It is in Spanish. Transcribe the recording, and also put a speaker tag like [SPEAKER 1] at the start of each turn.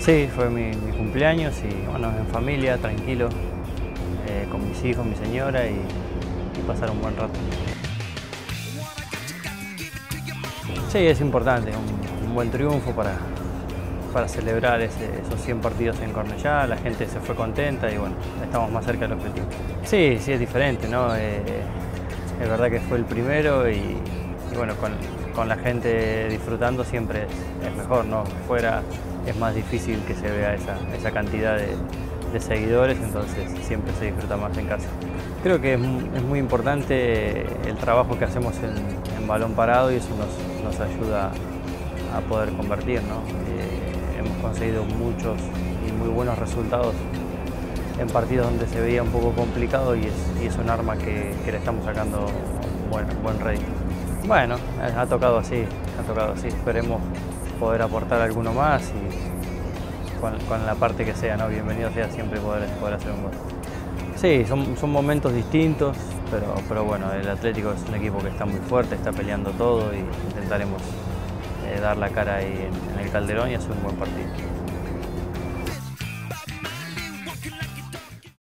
[SPEAKER 1] Sí, fue mi cumpleaños y bueno, en familia, tranquilo, con mis hijos, mi señora y pasar un buen rato. Sí, es importante, un buen triunfo para celebrar esos 100 partidos en Cornellá, la gente se fue contenta y bueno, estamos más cerca del objetivo. Sí, sí es diferente, ¿no? Es verdad que fue el primero y bueno, con la gente disfrutando siempre es mejor, ¿no? Fuera es más difícil que se vea esa cantidad de seguidores, entonces siempre se disfruta más en casa. Creo que es muy importante el trabajo que hacemos en balón parado y eso nos ayuda a poder convertir, ¿no? Hemos conseguido muchos y muy buenos resultados en partidos donde se veía un poco complicado y es un arma que le estamos sacando buen rédito. Bueno, ha tocado así, esperemos poder aportar alguno más y con la parte que sea, ¿no? Bienvenido sea siempre poder hacer un gol. Sí, son momentos distintos, pero bueno, el Atlético es un equipo que está muy fuerte, está peleando todo y intentaremos dar la cara ahí en el Calderón y hacer un buen partido.